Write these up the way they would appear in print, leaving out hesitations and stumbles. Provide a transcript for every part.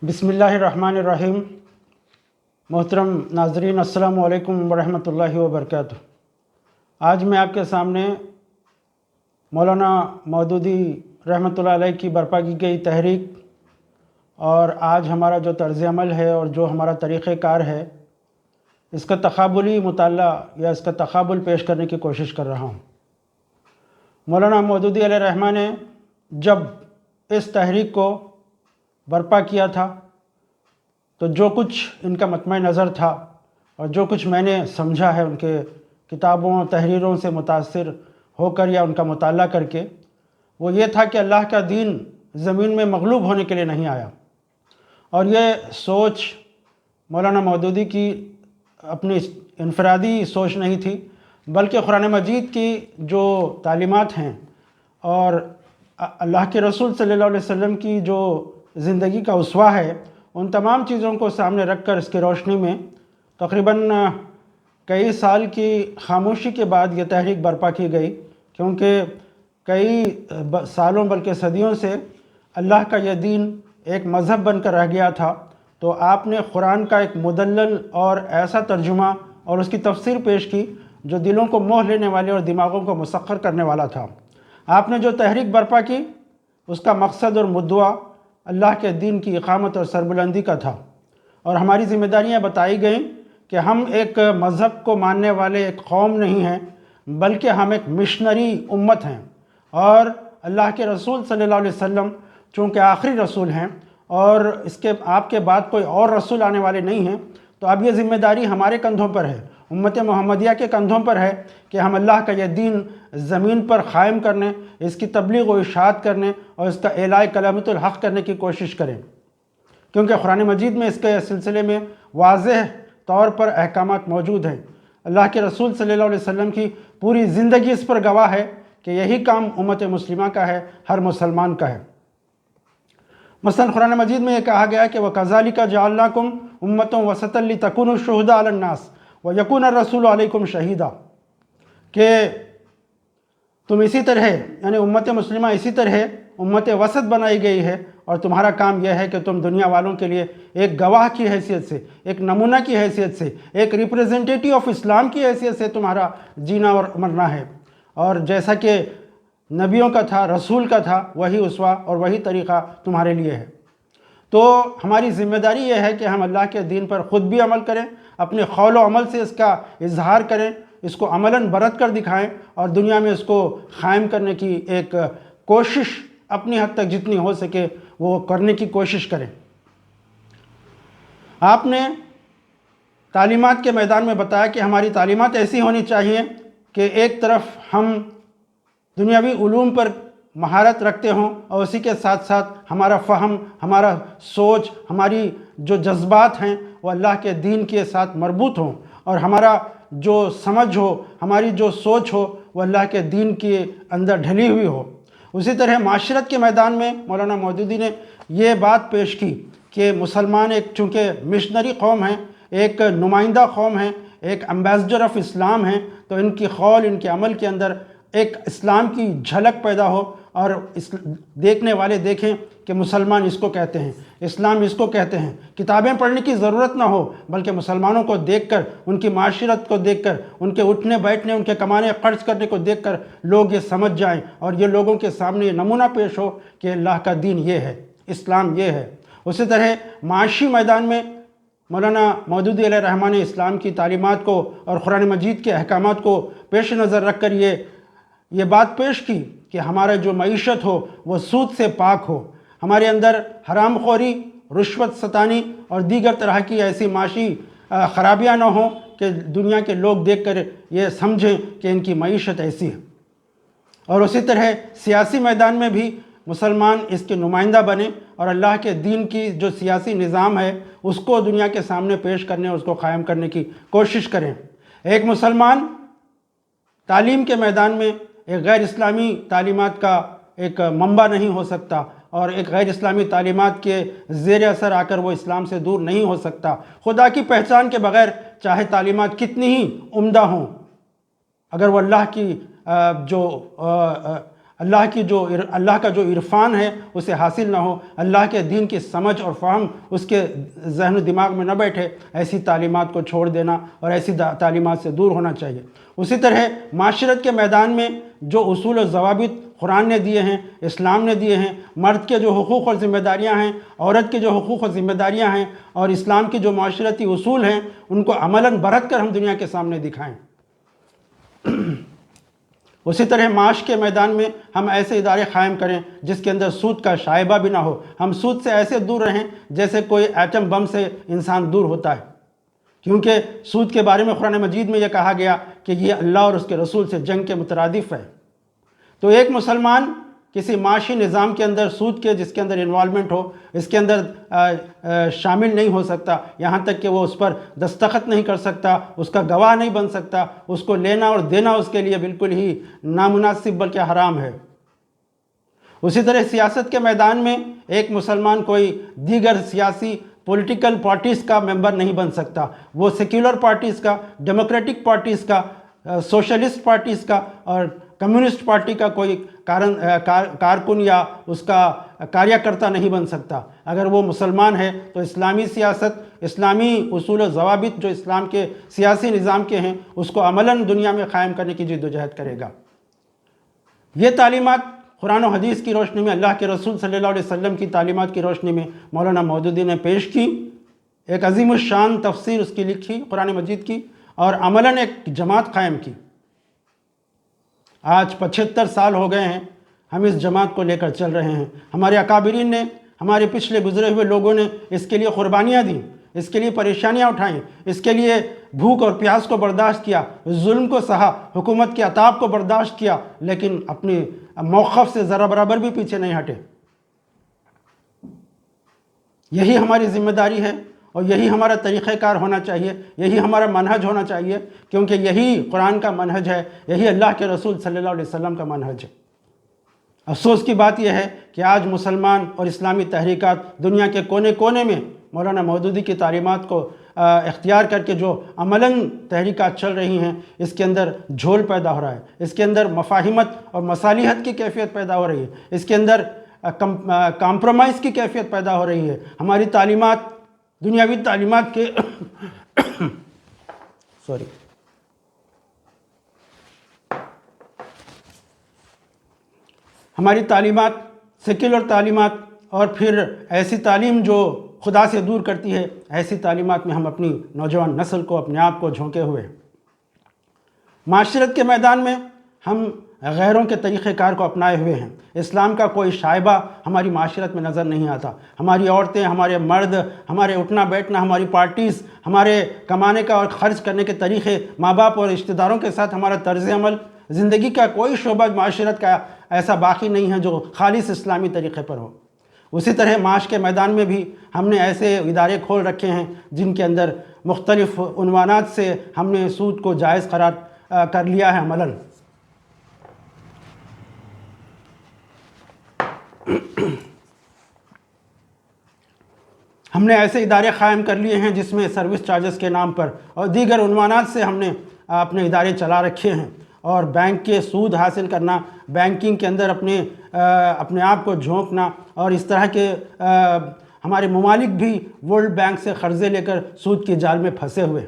بسم اللہ الرحمن الرحیم۔ محترم ناظرین، السلام علیکم ورحمۃ اللہ وبرکاتہ۔ آج میں آپ کے سامنے مولانا مودودی رحمۃ اللہ علیہ کی برپا کی گئی تحریک اور آج ہمارا جو طرز عمل ہے اور جو ہمارا طریقہ کار ہے، اس کا تقابلی مطالعہ یا اس کا تقابل پیش کرنے کی کوشش کر رہا ہوں۔ مولانا مودودی علیہ الرحمہ نے جب اس تحریک کو برپا کیا تھا تو جو کچھ ان کا مطمع نظر تھا اور جو کچھ میں نے سمجھا ہے ان کے کتابوں تحریروں سے متاثر ہو کر یا ان کا مطالعہ کر کے، وہ یہ تھا کہ اللہ کا دین زمین میں مغلوب ہونے کے لیے نہیں آیا۔ اور یہ سوچ مولانا مودودی کی اپنی انفرادی سوچ نہیں تھی، بلکہ قرآن مجید کی جو تعلیمات ہیں اور اللہ کے رسول صلی اللہ علیہ وسلم کی جو زندگی کا اسوہ ہے، ان تمام چیزوں کو سامنے رکھ کر اس کی روشنی میں تقریباً کئی سال کی خاموشی کے بعد یہ تحریک برپا کی گئی، کیونکہ کئی سالوں بلکہ صدیوں سے اللہ کا یہ دین ایک مذہب بن کر رہ گیا تھا۔ تو آپ نے قرآن کا ایک مدلل اور ایسا ترجمہ اور اس کی تفسیر پیش کی جو دلوں کو موہ لینے والے اور دماغوں کو مسخر کرنے والا تھا۔ آپ نے جو تحریک برپا کی، اس کا مقصد اور مدعا اللہ کے دین کی اقامت اور سربلندی کا تھا، اور ہماری ذمہ داریاں بتائی گئیں کہ ہم ایک مذہب کو ماننے والے ایک قوم نہیں ہیں، بلکہ ہم ایک مشنری امت ہیں، اور اللہ کے رسول صلی اللہ علیہ وسلم چونکہ آخری رسول ہیں اور اس کے آپ کے بعد کوئی اور رسول آنے والے نہیں ہیں، تو اب یہ ذمہ داری ہمارے کندھوں پر ہے، امت محمدیہ کے کندھوں پر ہے کہ ہم اللہ کا یہ دین زمین پر قائم کرنے، اس کی تبلیغ و اشاعت کرنے اور اس کا اعلاء کلمۃ الحق کرنے کی کوشش کریں، کیونکہ قرآن مجید میں اس کے سلسلے میں واضح طور پر احکامات موجود ہیں۔ اللہ کے رسول صلی اللہ علیہ وسلم کی پوری زندگی اس پر گواہ ہے کہ یہی کام امت مسلمہ کا ہے، ہر مسلمان کا ہے۔ مثلا قرآن مجید میں یہ کہا گیا کہ وَكَذَلِكَ جَعَلْنَاكُمْ أُمَّةً وَسَطًا لِتَكُونُوا شُهَدَاءَ عَلَى النَّاسِ وَيَكُونَ الرَّسُولُ عَلَيْكُمْ شَهِيدًا، کہ تم اسی طرح یعنی امت مسلمہ اسی طرح امت وسط بنائی گئی ہے، اور تمہارا کام یہ ہے کہ تم دنیا والوں کے لیے ایک گواہ کی حیثیت سے، ایک نمونہ کی حیثیت سے، ایک ریپریزنٹیٹیو آف اسلام کی حیثیت سے تمہارا جینا اور مرنا ہے، اور جیسا کہ نبیوں کا تھا، رسول کا تھا، وہی اسوہ اور وہی طریقہ تمہارے لیے ہے۔ تو ہماری ذمہ داری یہ ہے کہ ہم اللہ کے دین پر خود بھی عمل کریں، اپنے قول و عمل سے اس کا اظہار کریں، اس کو عملاً برت کر دکھائیں، اور دنیا میں اس کو قائم کرنے کی ایک کوشش اپنی حد تک جتنی ہو سکے وہ کرنے کی کوشش کریں۔ آپ نے تعلیمات کے میدان میں بتایا کہ ہماری تعلیمات ایسی ہونی چاہیے کہ ایک طرف ہم دنیاوی علوم پر مہارت رکھتے ہوں اور اسی کے ساتھ ساتھ ہمارا فہم، ہمارا سوچ، ہماری جو جذبات ہیں وہ اللہ کے دین کے ساتھ مربوط ہوں، اور ہمارا جو سمجھ ہو، ہماری جو سوچ ہو وہ اللہ کے دین کے اندر ڈھلی ہوئی ہو۔ اسی طرح معاشرت کے میدان میں مولانا مودودی نے یہ بات پیش کی کہ مسلمان ایک چونکہ مشنری قوم ہیں، ایک نمائندہ قوم ہیں، ایک امبیسڈر آف اسلام ہیں، تو ان کی قول، ان کے عمل کے اندر ایک اسلام کی جھلک پیدا ہو، اور دیکھنے والے دیکھیں کہ مسلمان اس کو کہتے ہیں، اسلام اس کو کہتے ہیں۔ کتابیں پڑھنے کی ضرورت نہ ہو، بلکہ مسلمانوں کو دیکھ کر، ان کی معاشرت کو دیکھ کر، ان کے اٹھنے بیٹھنے، ان کے کمانے خرچ کرنے کو دیکھ کر لوگ یہ سمجھ جائیں، اور یہ لوگوں کے سامنے یہ نمونہ پیش ہو کہ اللہ کا دین یہ ہے، اسلام یہ ہے۔ اسی طرح معاشی میدان میں مولانا مودودی علیہ الرحمہ نے اسلام کی تعلیمات کو اور قرآن مجید کے احکامات کو پیش نظر رکھ کر یہ بات پیش کی کہ ہمارا جو معیشت ہو وہ سود سے پاک ہو، ہمارے اندر حرام خوری، رشوت ستانی اور دیگر طرح کی ایسی معاشی خرابیاں نہ ہوں کہ دنیا کے لوگ دیکھ کر یہ سمجھیں کہ ان کی معیشت ایسی ہے۔ اور اسی طرح سیاسی میدان میں بھی مسلمان اس کے نمائندہ بنے اور اللہ کے دین کی جو سیاسی نظام ہے اس کو دنیا کے سامنے پیش کرنے، اس کو قائم کرنے کی کوشش کریں۔ ایک مسلمان تعلیم کے میدان میں ایک غیر اسلامی تعلیمات کا ایک منبع نہیں ہو سکتا، اور ایک غیر اسلامی تعلیمات کے زیر اثر آ کر وہ اسلام سے دور نہیں ہو سکتا۔ خدا کی پہچان کے بغیر چاہے تعلیمات کتنی ہی عمدہ ہوں، اگر وہ اللہ کی جو اللہ کا جو عرفان ہے اسے حاصل نہ ہو، اللہ کے دین کی سمجھ اور فہم اس کے ذہن و دماغ میں نہ بیٹھے، ایسی تعلیمات کو چھوڑ دینا اور ایسی تعلیمات سے دور ہونا چاہیے۔ اسی طرح معاشرت کے میدان میں جو اصول و ضوابط قرآن نے دیے ہیں، اسلام نے دیے ہیں، مرد کے جو حقوق اور ذمہ داریاں ہیں، عورت کے جو حقوق اور ذمہ داریاں ہیں، اور اسلام کے جو معاشرتی اصول ہیں، ان کو عملاً برت کر ہم دنیا کے سامنے دکھائیں۔ اسی طرح معاش کے میدان میں ہم ایسے ادارے قائم کریں جس کے اندر سود کا شائبہ بھی نہ ہو۔ ہم سود سے ایسے دور رہیں جیسے کوئی ایٹم بم سے انسان دور ہوتا ہے، کیونکہ سود کے بارے میں قرآن مجید میں یہ کہا گیا کہ یہ اللہ اور اس کے رسول سے جنگ کے مترادف ہے۔ تو ایک مسلمان کسی معاشی نظام کے اندر سود کے جس کے اندر انوالومنٹ ہو، اس کے اندر شامل نہیں ہو سکتا، یہاں تک کہ وہ اس پر دستخط نہیں کر سکتا، اس کا گواہ نہیں بن سکتا، اس کو لینا اور دینا اس کے لیے بالکل ہی نامناسب بلکہ حرام ہے۔ اسی طرح سیاست کے میدان میں ایک مسلمان کوئی دیگر سیاسی پولیٹیکل پارٹیز کا ممبر نہیں بن سکتا، وہ سیکولر پارٹیز کا، ڈیموکریٹک پارٹیز کا، سوشلسٹ پارٹیز کا اور کمیونسٹ پارٹی کا کوئی کارکن یا اس کا کاریہ کرتا نہیں بن سکتا۔ اگر وہ مسلمان ہے تو اسلامی سیاست، اسلامی اصول و ضوابط جو اسلام کے سیاسی نظام کے ہیں، اس کو عملاً دنیا میں قائم کرنے کی جد و جہد کرے گا۔ یہ تعلیمات قرآن و حدیث کی روشنی میں، اللہ کے رسول صلی اللہ علیہ وسلم کی تعلیمات کی روشنی میں مولانا مودودی نے پیش کی، ایک عظیم الشان تفسیر اس کی لکھی قرآن مجید کی، اور عملاً ایک جماعت قائم کی۔ آج 75 سال ہو گئے ہیں ہم اس جماعت کو لے کر چل رہے ہیں۔ ہمارے اکابرین نے، ہمارے پچھلے گزرے ہوئے لوگوں نے اس کے لیے قربانیاں دیں، اس کے لیے پریشانیاں اٹھائیں، اس کے لیے بھوک اور پیاس کو برداشت کیا، ظلم کو سہا، حکومت کے عطاب کو برداشت کیا، لیکن اپنی موقف سے ذرا برابر بھی پیچھے نہیں ہٹے۔ یہی ہماری ذمہ داری ہے اور یہی ہمارا طریقہ کار ہونا چاہیے، یہی ہمارا منہج ہونا چاہیے، کیونکہ یہی قرآن کا منہج ہے، یہی اللہ کے رسول صلی اللہ علیہ وسلم کا منہج ہے۔ افسوس کی بات یہ ہے کہ آج مسلمان اور اسلامی تحریکات دنیا کے کونے کونے میں مولانا مودودی کی تعلیمات کو اختیار کر کے جو عملاً تحریکات چل رہی ہیں، اس کے اندر جھول پیدا ہو رہا ہے، اس کے اندر مفاہمت اور مصالحت کی کیفیت پیدا ہو رہی ہے، اس کے اندر کمپرومائز کی کیفیت پیدا ہو رہی ہے۔ ہماری تعلیمات، دنیاوی تعلیمات کے ہماری تعلیمات، سیکولر تعلیمات، اور پھر ایسی تعلیم جو خدا سے دور کرتی ہے، ایسی تعلیمات میں ہم اپنی نوجوان نسل کو، اپنے آپ کو جھونکے ہوئے۔ معاشرت کے میدان میں ہم غیروں کے طریقہ کار کو اپنائے ہوئے ہیں، اسلام کا کوئی شائبہ ہماری معاشرت میں نظر نہیں آتا۔ ہماری عورتیں، ہمارے مرد، ہمارے اٹھنا بیٹھنا، ہماری پارٹیز، ہمارے کمانے کا اور خرچ کرنے کے طریقے، ماں باپ اور رشتہ داروں کے ساتھ ہمارا طرز عمل، زندگی کا کوئی شعبہ معاشرت کا ایسا باقی نہیں ہے جو خالص اسلامی طریقے پر ہو۔ اسی طرح معاش کے میدان میں بھی ہم نے ایسے ادارے کھول رکھے ہیں جن کے اندر مختلف عنوانات سے ہم نے سود کو جائز قرار کر لیا ہے عملاً۔ ہم نے ایسے ادارے قائم کر لیے ہیں جس میں سروس چارجز کے نام پر اور دیگر عنوانات سے ہم نے اپنے ادارے چلا رکھے ہیں، اور بینک کے سود حاصل کرنا، بینکنگ کے اندر اپنے آپ کو جھونکنا، اور اس طرح کے ہمارے ممالک بھی ورلڈ بینک سے قرضے لے کر سود کی جال میں پھنسے ہوئے۔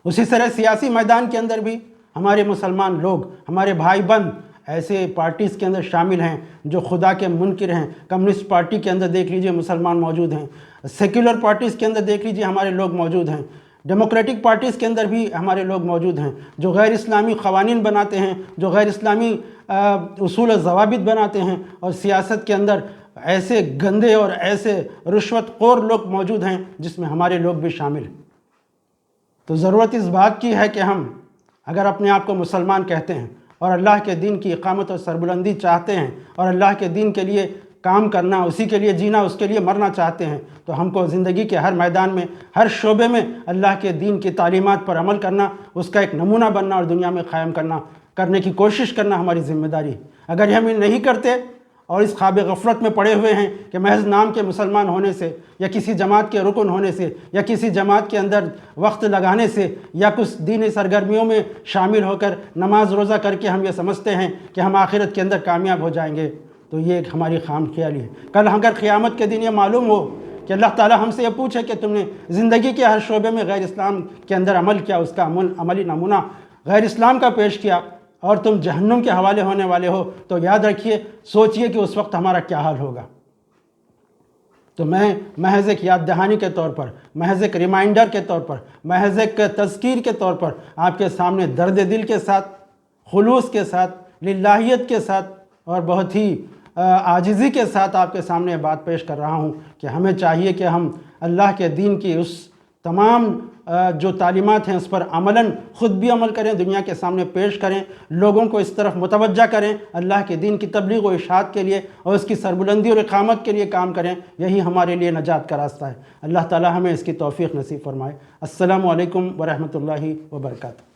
اسی طرح سیاسی میدان کے اندر بھی ہمارے مسلمان لوگ، ہمارے بھائی بند ایسے پارٹیز کے اندر شامل ہیں جو خدا کے منکر ہیں۔ کمیونسٹ پارٹی کے اندر دیکھ لیجئے مسلمان موجود ہیں، سیکولر پارٹیز کے اندر دیکھ لیجئے ہمارے لوگ موجود ہیں، ڈیموکریٹک پارٹیز کے اندر بھی ہمارے لوگ موجود ہیں جو غیر اسلامی قوانین بناتے ہیں، جو غیر اسلامی اصول و ضوابط بناتے ہیں، اور سیاست کے اندر ایسے گندے اور ایسے رشوت خور لوگ موجود ہیں جس میں ہمارے لوگ بھی شامل ہیں۔ تو ضرورت اس بات کی ہے کہ ہم اگر اپنے آپ کو مسلمان کہتے ہیں اور اللہ کے دین کی اقامت اور سربلندی چاہتے ہیں اور اللہ کے دین کے لیے کام کرنا، اسی کے لیے جینا، اس کے لیے مرنا چاہتے ہیں، تو ہم کو زندگی کے ہر میدان میں، ہر شعبے میں اللہ کے دین کی تعلیمات پر عمل کرنا، اس کا ایک نمونہ بننا اور دنیا میں قائم کرنے کی کوشش کرنا ہماری ذمہ داری ہے۔ اگر ہم یہ نہیں کرتے اور اس خواب غفلت میں پڑے ہوئے ہیں کہ محض نام کے مسلمان ہونے سے یا کسی جماعت کے رکن ہونے سے یا کسی جماعت کے اندر وقت لگانے سے یا کچھ دینی سرگرمیوں میں شامل ہو کر نماز روزہ کر کے ہم یہ سمجھتے ہیں کہ ہم آخرت کے اندر کامیاب ہو جائیں گے، تو یہ ایک ہماری خام خیالی ہے۔ کل اگر قیامت کے دن یہ معلوم ہو کہ اللہ تعالی ہم سے یہ پوچھے کہ تم نے زندگی کے ہر شعبے میں غیر اسلام کے اندر عمل کیا، اس کا عملی نمونہ غیر اسلام کا پیش کیا، اور تم جہنم کے حوالے ہونے والے ہو، تو یاد رکھیے، سوچئے کہ اس وقت ہمارا کیا حال ہوگا۔ تو میں محض ایک یاد دہانی کے طور پر، محض ایک ریمائنڈر کے طور پر، محض ایک تذکیر کے طور پر آپ کے سامنے درد دل کے ساتھ، خلوص کے ساتھ، للہیت کے ساتھ اور بہت ہی عاجزی کے ساتھ آپ کے سامنے یہ بات پیش کر رہا ہوں کہ ہمیں چاہیے کہ ہم اللہ کے دین کی اس تمام جو تعلیمات ہیں اس پر عملاً خود بھی عمل کریں، دنیا کے سامنے پیش کریں، لوگوں کو اس طرف متوجہ کریں، اللہ کے دین کی تبلیغ و اشاعت کے لیے اور اس کی سربلندی اور اقامت کے لیے کام کریں۔ یہی ہمارے لیے نجات کا راستہ ہے۔ اللہ تعالی ہمیں اس کی توفیق نصیب فرمائے۔ السلام علیکم ورحمۃ اللہ وبرکاتہ۔